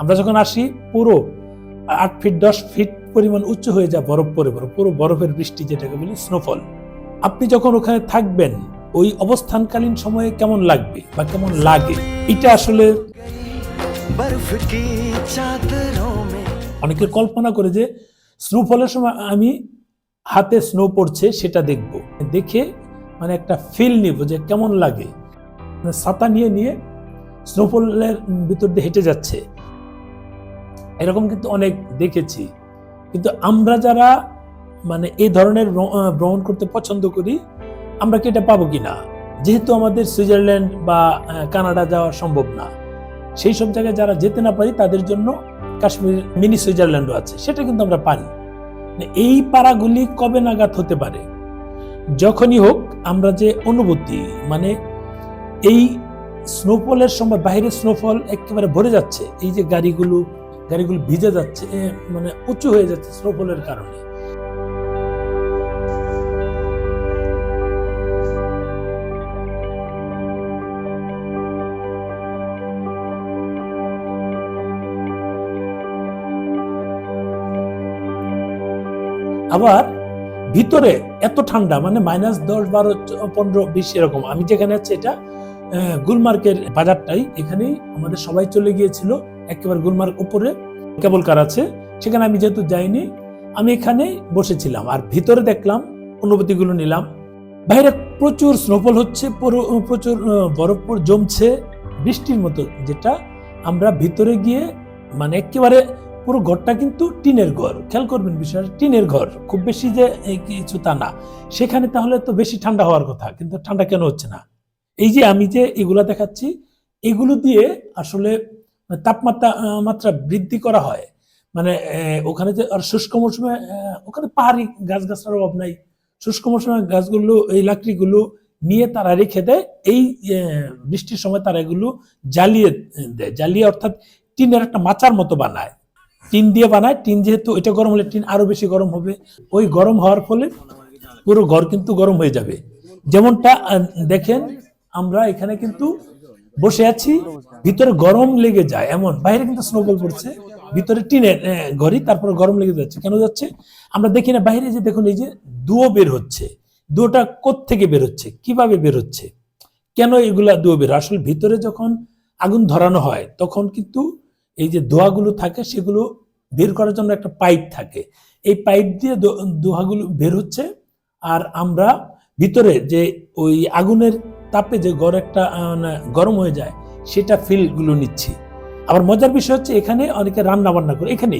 আমরা যখন আসি পুরো 8 ফিট 10 ফিট পরিমাণ উঁচু হয়ে যায়, বরফ পরে পুরো বরফের বৃষ্টি, যেটাকে বলি স্নোফল। আপনি যখন ওখানে থাকবেন ওই অবস্থানকালীন সময়ে কেমন লাগবে বা কেমন লাগে, এটা আসলে অনেকের কল্পনা করে যে স্নোফলের সময় আমি হাতে স্নো পড়ছে সেটা দেখব, দেখে মানে একটা ফিল নিব যে কেমন লাগে, ছাতা নিয়ে স্নোফলের ভিতর দিয়ে হেঁটে যাচ্ছে, এরকম কিন্তু অনেক দেখেছি। কিন্তু আমরা যারা মানে এই ধরনের ভ্রমণ করতে পছন্দ করি, আমরা কি এটা পাবো কিনা, যেহেতু আমাদের সুইজারল্যান্ড বা কানাডা যাওয়া সম্ভব না, সেই সব জায়গায় যারা যেতে না পারি তাদের জন্য কাশ্মীর মিনি সুইজারল্যান্ডও আছে, সেটা কিন্তু আমরা পারি। এই পাড়াগুলি কবে নাগাদ হতে পারে, যখনই হোক আমরা যে অনুভূতি, মানে এই স্নোফলের সময় বাইরে স্নোফল একেবারে ভরে যাচ্ছে, এই যে গাড়িগুলো ভিজে যাচ্ছে, মানে উঁচু হয়ে যাচ্ছে স্নোফলের কারণে। আবার ভিতরে এত ঠান্ডা, মানে -10, -12, -15, -20 এরকম। আমি যেখানে আছি এটা গুলমার্গের বাজারটাই, এখানেই আমাদের সবাই চলে গিয়েছিল, একেবারে গুলমার্গ উপরে কেবল কার আছে, সেখানে আমি যেহেতু যাইনি, আমি এখানে বসেছিলাম আর ভিতরে দেখলাম, অনুভূতিগুলো নিলাম। বাইরে প্রচুর স্নোফল হচ্ছে, প্রচুর বরফ জমছে বৃষ্টির মতো, যেটা আমরা ভিতরে গিয়ে মানে একেবারে পুরো ঘরটা কিন্তু টিনের ঘর, খেয়াল করবেন বিষয়টা, টিনের ঘর, খুব বেশি যে কিছু তা না। সেখানে তাহলে তো বেশি ঠান্ডা হওয়ার কথা, কিন্তু ঠান্ডা কেন হচ্ছে না? এই যে আমি যে এগুলা দেখাচ্ছি, এগুলো দিয়ে আসলে তাপমাত্রা বৃদ্ধি করা হয়। মানে ওখানে যে আর শুষ্ক মৌসুমে ওখানে পাহাড়ি গাছগাছার অভাব নাই, শুষ্ক মৌসুমে গাছগুলো, এই লাকড়িগুলো নিয়ে তারা রেখে দেয়, এই বৃষ্টির সময় তারা এগুলো জ্বালিয়ে দেয়, জ্বালিয়ে অর্থাৎ টিনের একটা মাচার মতো বানায়, টিন দিয়ে বানায়। টিন যেহেতু এটা গরম হলে টিন আরো বেশি গরম হবে, ওই গরম হওয়ার ফলে পুরো ঘর কিন্তু গরম হয়ে যাবে। যেমনটা দেখেন, আমরা এখানে কিন্তু বসে আছি, ভিতরে গরম লেগে যায় এমন, বাইরে কিন্তু স্নোফল পড়ছে, ভিতরে টিনের ঘরই, তারপরে গরম লেগে যাচ্ছে। কেন যাচ্ছে আমরা দেখি না, বাইরে যে দেখুন এই যে ধুয়ো বের হচ্ছে, ধুয়োটা কোত্থেকে বের হচ্ছে, কিভাবে বের হচ্ছে, কেন এগুলা ধুয়ো বের? আসলে ভিতরে যখন আগুন ধরানো হয় তখন কিন্তু এই যে ধোঁয়াগুলো থাকে সেগুলো বের করার জন্য একটা পাইপ থাকে, এই পাইপ দিয়ে ধোঁয়াগুলো বের হচ্ছে, আর আমরা ভিতরে যে ওই আগুনের তাপে যে ঘর একটা গরম হয়ে যায়, সেটা ফিল গুলো নিচ্ছি। আবার মজার বিষয় হচ্ছে, এখানে অনেকে রান্না বান্না করে, এখানে